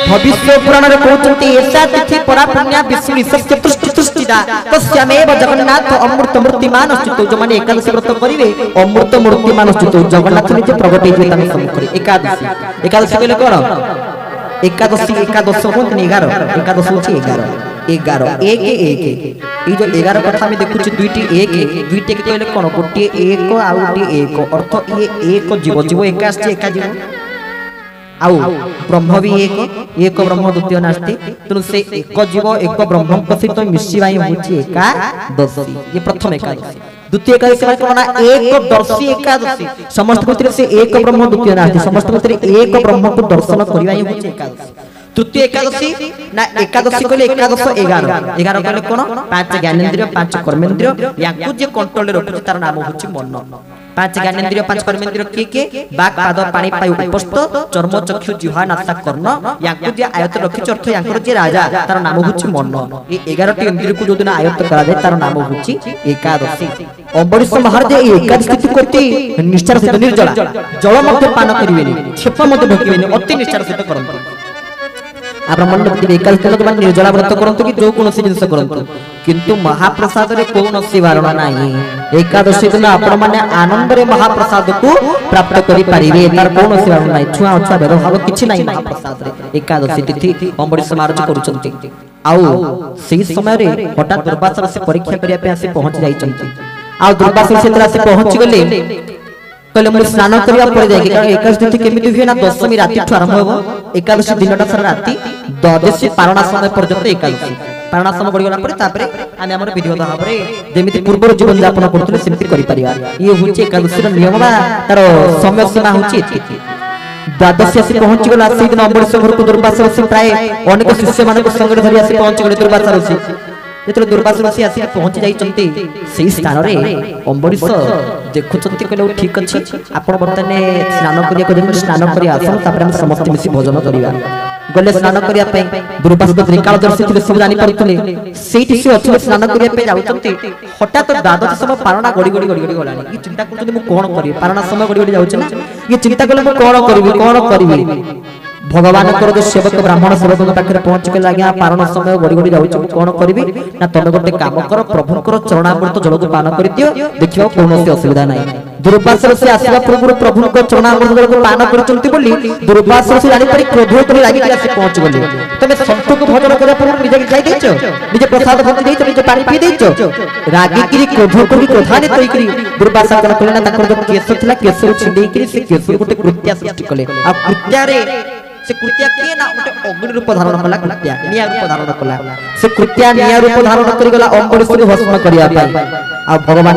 भविष्य पुराण रे कहउचंती एसा तिथि परा पुण्य विष्णु चतुष्टिदा तस्यामेव जगन्नाथ अमृत मूर्तिमान स्थित जो माने एकादशी व्रत करिवे अमृत मूर्तिमान स्थित जगन्नाथ निजे प्रकट हेइबे तामे सम्मुखरे एकादशी एकादशी कहले कोन एकादशी एकादश होत 11 एकादश होछि 11 एक ये जो 11 कथा में देखुची दुईटी एक दुईटे के कहले कोन गोटे एक आ गोटे एक अर्थ ये एक जीव जीव एकाश एका जीव आउ ब्रह्म भी एक ब्रह्म द्वितीय नास्ति तेणु से एक जीव एक ब्रह्म सहित मिशिवाई होची एकादशी ये प्रथम एकादशी द्वितीय एकादशी कोना एक दर्शी एकादशी समस्त भितर से एक ब्रह्म द्वितीय नास्ति समस्त भितर एक ब्रह्म को दर्शन करिवाई होची एकादशी तृतीय एकादशी ना एकादशी कहले एकादश 11 कहले कोन पांच ज्ञानेंद्रिय पांच कर्मेंद्रिय याकु जे कंट्रोल रखुची तार नाम होची मन पांच ज्ञानेंद्रिय पांच कर्मेंद्रिय के बाक पाद पानी पायु उपस्थ चर्म चक्षु जिह्वा नासा कर्ण याकु जे आयत रखिच अर्थ याकर जे राजा तार नाम होची मन ए 11 टी इंद्रिय को जोदिन आयत करा जाय तार नाम होची एकादशी अम्बरीश महाराज ए एकादशी करती निष्ठार सहित निर्जला जल मध्य पान करिवेनी छेप मध्य ढकिवेनी अति निष्ठार सहित करंतु आप मन रखिबे एकादशी लोक माने निर्जला व्रत करंतु कि जो कोनोसी जिंस करंतु किंतु महाप्रसाद रे कोनोसी बारण नाही एकादशी दिन आपण माने आनंद रे महाप्रसाद को प्राप्त करि परिबे तार कोनोसी बारण नाही छुआ छुआ व्यवहार किछि नाही महाप्रसाद रे एकादशी तिथि अम्बरीश महाराज करूचंती आउ सेही समय रे हठात दुर्वासा से परीक्षा करिया पे आसी पहुंच जाइचंती आ दुर्वासा से तरह से पहुंच गले कहले मु स्नान करिया पर जाय कारण एकादशी तिथि केमिति हुए ना दशमी राति ठु आरंभ होबो एकादशी दिनटा सारा राति द्वादशी पारणा समय पर्यंत एकादशी पारणा समय बढि गला पर तापरे आमे हमर विधिवत भाबरे जेमिति पूर्व जीवन यापन करथले सेमिति करि परिया ये होची एकादशी रो नियम बा तार समय सीमा होची एति द्वादशी आसी पहुंच गला से दिन अम्बरीश घर को दुर्वासा ऋषि प्राय अनेक शिष्य मानक संग धरि आसी पहुंच गले दुर्वासा ऋषि जेतले दुर्वासा ऋषि आसी पहुंच जाइचंती सेही स्थान रे अम्बरीश देखुचंती कहले ठीक अछि आपण बर्तने स्नान करिया को स्नान करिया आसन तापर हम समस्त मिसी भोजन करिया गले स्नान करिया पे दुर्वासा त्रिकाल दर्शी थिले सब जानि परथले सेठी से अछि स्नान करिया पे जाउचंती हठात द्वादश समय पारणा गडी गलानी ई चिंता करथले मु कोन करी पारणा समय गडी जाउछ ना ये चिंता करले मु कोन करबी भगवान कर जो सेवक ब्राह्मण सेवक पाखे पहुंच के लगे पारण समय गड़ी गड़ी जाऊँ कौन करी ना तुम गोटे काम कर प्रभुंर चरणामृत जल को पान कर दियो देखियो कौन असुविधा ना दुर्वासा से आसवा पूर्व प्रभुंर चरणामृत जल को पान कर दुर्वासा से जानी क्रोध लगी पहुंच गले तुम संत को भोजन कर निजे खाई देच निजे प्रसाद भोग देच निजे पानी पी देच रागिकी क्रोध कर क्रोधान्वित होइकरी दुर्वासा कन कले ना जो केस थिला केस छिंडेइकरी से केस गोटे कृत्या सृष्टि कले आ कृत्या रे से कृत्या के ना गोटे अग्नि रूप धारण कला कृत्या निया रूप धारण कला से कृत्या निया रूप धारण करि गला अम्बरीश को भस्म करिया पाई आ भगवान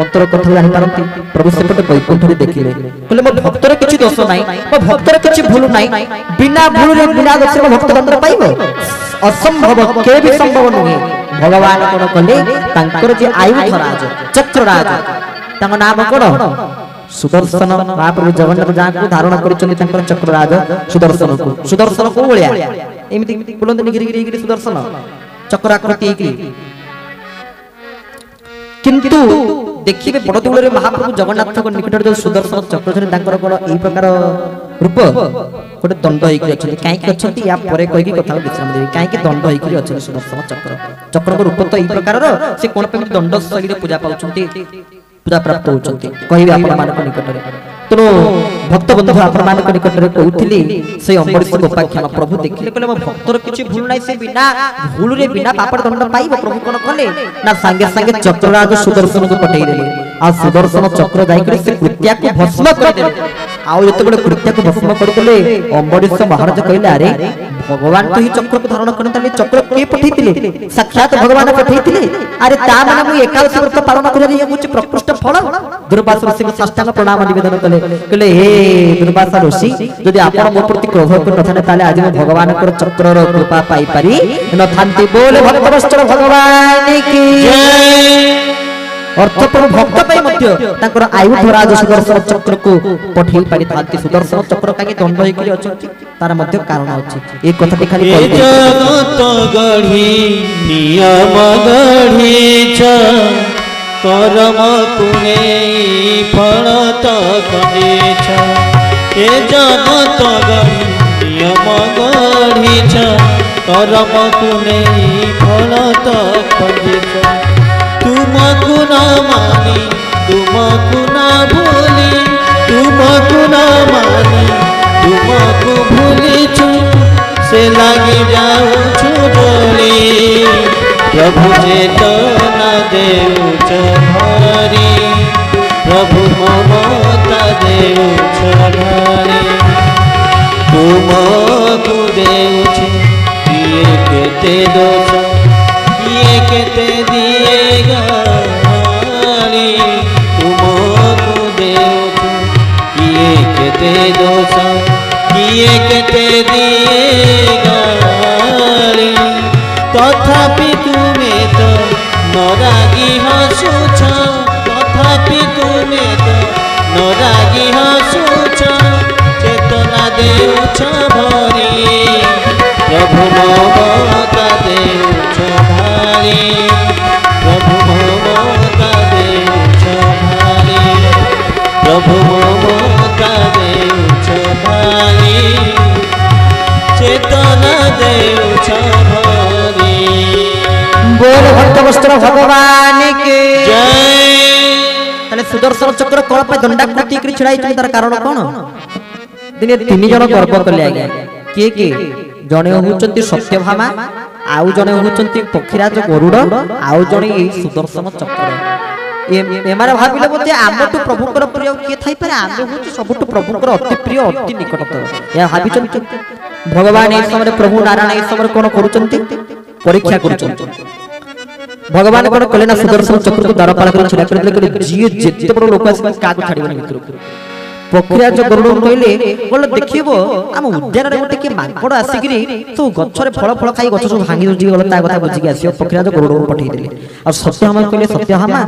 अंतर कथा जानि पारंती प्रभु सेपटे वैकुंठ रे देखिले कहले मो भक्तर किछि दोष नाही मो भक्तर किछि भूल नाही बिना भूल रे बिना दोष रे भक्त दंड पाइबो असंभव के भी संभव नहे भगवान कोन कहले तांकर जे आयुध राज चक्रराज तांग नाम कोन सुदर्शन महाप्रभु जगन्नाथ जाको धारण करिचंदी तांकर चक्रराज सुदर्शन को बलिया एमिति बोलंत निगिरी सुदर्शन चक्राकृति की किंतु देखिबे बड़दुल रे महाप्रभु जगन्नाथ को निकट जो सुदर्शन चक्र छन तांकर कोन एई प्रकार रूप गोटे दंड होइकि अछि काई कि अछंती या परे कहि कि कथा विश्राम देबी काई कि दंड होइकि अछि सुदर्शन चक्र को रूप तो एई प्रकार रो से कोन पे दंड शैली रे पूजा पाउचंती पूजा प्राप्त होचंती कहिबे आपण मानक निकट रे तनो भक्त बंधु आपण मानक निकट रे कहउथिली से अम्बरीश गोपाख्यान प्रभु देखिले कहले भक्तर किछि भूल नाही से बिना भूल रे बिना पाप दंड पाइबो प्रभु कोन कले ना संगे संगे चक्रराज सुदर्शन को पठेई देले आ सुदर्शन चक्र जाई करे से कृत्या को भस्म कर देले आ जते बडे कृत्या को भस्म कर देले अम्बरीश महाराज कहले अरे भगवान तो ही चक्र को धारण करन चक्र के पठेइतिले साक्षात भगवान पठेइतिले अरे ता माने मु एकादशी व्रत पालन करिया कुछ प्रकृष्ट फल दुर्वासा ऋषि को साष्टांग प्रणाम निवेदन कले कहले हे दुर्वासा ऋषि यदि आपण मो प्रति क्रोध कर नथाने ताले आज मैं भगवान को चक्र रो कृपा पाई पारी नथांती बोले भक्तवत्सल भगवान की जय अर्थ पर भक्त पई मध्य ताकर आयुध राज सुदर्शन चक्र को पठेई पारि थांती सुदर्शन चक्र कागे दंड होई करी अछि तार मध्य कारण अछि एक कथा खाली कहि दे जगत गढ़ी नियम गढ़ी छ कर्म पुने फल त गढ़ी छ ए जगत गढ़ी नियम गढ़िछ कर्म को नहीं फल तो खोजिछ तुमको न मानी तुमको न भूली तुमको न मानी तुमको भूलिछु से लगी जाऊछु बोली प्रभु चेतना देउछ भरी प्रभु ममता देउछ भरी तुमको देउछ किए केते दोष किए केते दिएगा तुमको देउछ किए केते दोष किए केते दिएगा तथापि तुम्हें तो नरागी हसुछ तथापि तुम्हें तो नरागी हसुछ चेतना देउछ भरी प्रभु ममता देउछ भारी प्रभु ममता देउछ भारी प्रभु ममता देउछ भारी चेतना देउछ भारी बोल भक्त वस्त्र भगवान के जय ताले सुदर्शन चक्र कौन पे दंडाकृति करी छड़ाई तार कारण कोन दिने तीन जन गर्व कले आगे के जने होचंती सत्यभामा आउ जने होचंती पक्षीराज गरुड़ आउ जने ए सुदर्शन चक्र ए मारे भाबिले बोते आमटु प्रभुकर प्रिय के थाई पारे आमे होचु सबटु प्रभुकर अति प्रिय अति निकटतर या भाबिचंती भगवान ए समय प्रभु नारायण ए समय कोन करूचंती परीक्षा करूचंती भगवान कोन कले ना सुदर्शन चक्र को द्वारपाल कर छडा कर देले जिए जेते बड़ लोक आसी कागो छाडीबनी मित्र पक्षीराज गरुड़ कहले बोले देखिबो हम उद्यान रे गोटे के मांकड़ आसिकरी तो गछरे फल फल खाई गछ सब भांगी उजी गला ता कथा बुझी आसियो पक्षीराज गरुड़ को पठेई देले और सत्यभामा कहले सत्यभामा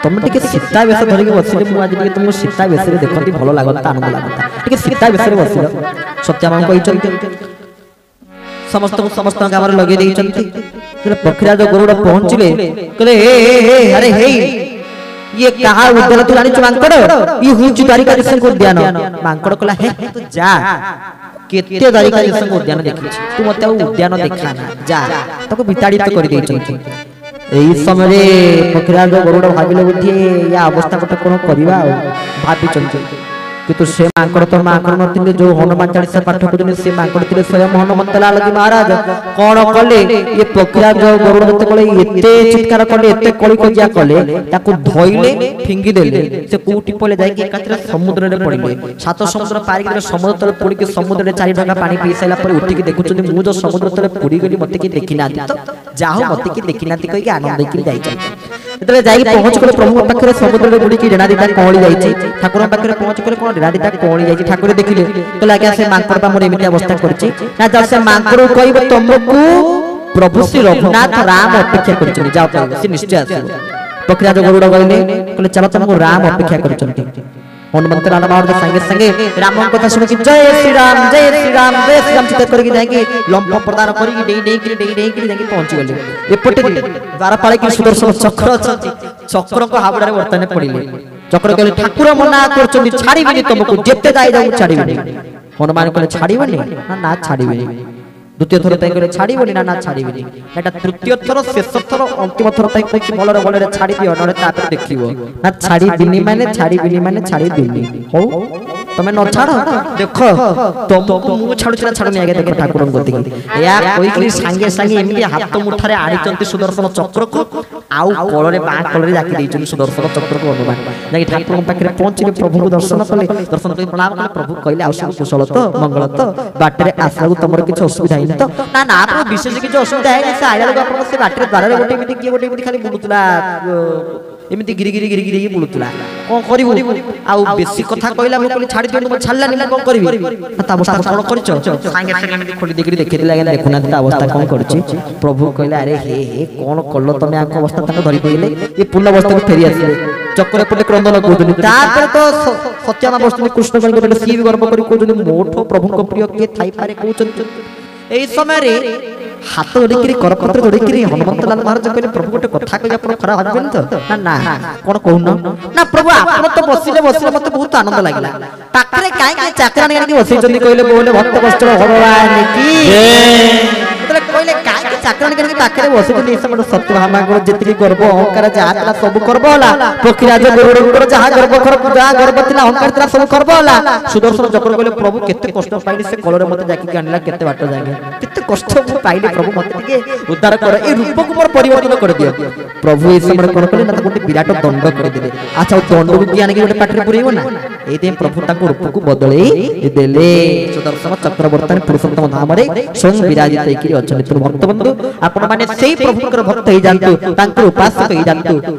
तुम टिके सीता बेस धरिके बसिले मु आज टिके तुम सीता बेस रे देखंती भलो लागता आनंद लागता टिके सीता बेस रे बसिलो सत्यभामा कहिचंती समस्त गामर लगे देइचंती पक्षीराज गरुड़ पहुंचले कहले हे अरे हे ये कहा उद्यान तू जानी मांकड़ ये हुंची द्वारिका देश को उद्यान मांकड़ कहला हे तू जा केते द्वारिका देश को उद्यान देखि तू मते उद्यान देखाना जा ताको बिताड़ी तो कर देइचंती एई समय रे पक्षीराज गरुड़ भाबिले बुद्धि या अवस्था कत कोन करबा भाबिचंती किंतु से मांकड़ तो मांकड़ नथिले जो हनुमान चालीसा पाठ करने से मांकड़ थिले स्वयं हनुमंत लाल जी महाराज कोन कले ये पक्षीराज गरुड़ जते कले एते चित्कार कले एते कली कजिया कले ताको धोइले फिंगी देले से कोठी पले जाई के एकात्र समुद्र रे पड़िले सात समुद्र पार के समुद्र तले पड़ी के समुद्र रे चारि ढगा पानी पी साइला पर उठी के देखुचंदी मु जो समुद्र तले पड़ी गली मते के देखि नाती तो जाहो मते के देखि नाती कहि के आनंद के जाई एतले जाई पहुंच कर प्रभु पाखरे समुद्र रे बुडी की डेना दिटा कोळी जाईची ठाकुर पाखरे पहुंच कर कोन डेना दिटा कोळी जाईची ठाकुर देखिले तो लागे से मांकड़ पा मोर एमिति अवस्था करची ना जा से मांकड़ कहबो तुमको प्रभु श्री रघुनाथ राम अपेक्षा करछनी जाओ कहबो से निश्चय आसीबो पक्षीराज गरुड़ कहले चलो तुमको राम अपेक्षा करछनी हनुमंत लाल महाराज संगे संगे राम कथा सुन कि जय श्री राम चित करके जाएंगे लंप प्रदान करके डेई के जाके पहुंच गले एपटे द्वारपाल के सुदर्शन चक्र अछि चक्र को हाबडा रे वर्तने पड़िले चक्र कहले ठाकुर मना करछनी छाड़ीबिनी तुमको जेते जाई जाऊ छाड़ीबिनी हनुमान कहले छाड़ीबनी ना छाड़ीबिनी द्वितीय थर तय करे छाड़ीबनी ना छाड़ीबनी एटा तृतीय थर शेष थर अंतिम थर तय कहछि बलरे छाड़ी दियो नरे तापर देखिबो ना छाड़ीबिनी माने छाड़ीबिनी हो तमे न छाड़ देखो तुमको मु छाडुछला छाडुनी आगे देखो ठाकुर गति या कोई कि संगे संगे एमि हाथ मुठारे आड़ी चंती सुदर्शन चक्र को आउ कोलरे बा कोलरे जाके देइछन सुदर्शन चक्र को हनुमान जाके ठाकुर पाखरे पहुंचिले प्रभु को दर्शन कले दर्शन कले प्रणाम कले प्रभु कहले आउ सब कुशल तो मंगल तो बाटरे आसला तमर किछ असुविधा नहीं तो ना आपको विशेष किछ असुविधा है से आइला लोग आपन से बाटरे द्वारा रे गोटे मिति खाली बुलुतला एमिति गिरी बुलुतला कोन करिवो आउ बेसी कथा कहला मु कहली छाडी दियो छाडला निला कोन करबी ता अवस्था कोन करछ संगे संगे एमिति खोली देखि देखि दिला देखुना ता अवस्था कोन करछि प्रभु कहले अरे हे कोन कल्लो तमे आको अवस्था तक धरि पइले ये पूर्ण अवस्था को फेरी आसी चक्कर पटे क्रंदन कोदनी तापर तो सत्यमा वस्तु कृष्ण कहि गोटे सी गर्व करि कोदनी मोठो प्रभु को प्रिय के थाई पारे कहउछन एई समय रे हाथ जोड़िकी करपत्र जोड़िकी हनुमंत लाल महाराज कहले प्रभु गोटे कथा कहि आपण खरा भाबेन तो ना ना कोन कहून ना प्रभु आपण तो बसिले बसिले मते बहुत आनंद लागला पाखरे काई काई चाकरानी आनी बसै जल्दी कहले बोले भक्त वस्त्र भगवान की जय कहले काई के चाकरानी के पाखरे बसै जल्दी समय सत्यभामा को जेतली गर्व अहंकार जातला सब करबो होला पखिराज गुरुडर जहा गर्व कर जहा गर्व तिला अहंकार तिला सब करबो होला सुदर्शन चक्र कहले प्रभु केते कष्ट पाइली से कलरे मते जाकी आनला केते बाट जागे केते कष्ट पाइली प्रभु मते के उद्धार कर ए रूप को मोर परिवर्तन कर दियो प्रभु ए समय कोन कहले ना गोटे विराट दंड कर देले अच्छा दंड को ज्ञान के गोटे पाठरे पुरैबो ना एते प्रभु ताको रूप को बदले देले सुदर्शन चक्र वर्तमान पुरुषोत्तम धाम रे स्वयं विराजित होई कि अछन भक्त बंधु आपण माने सेही प्रभुकर भक्त होई जानतु तांकर उपासक होई जानतु।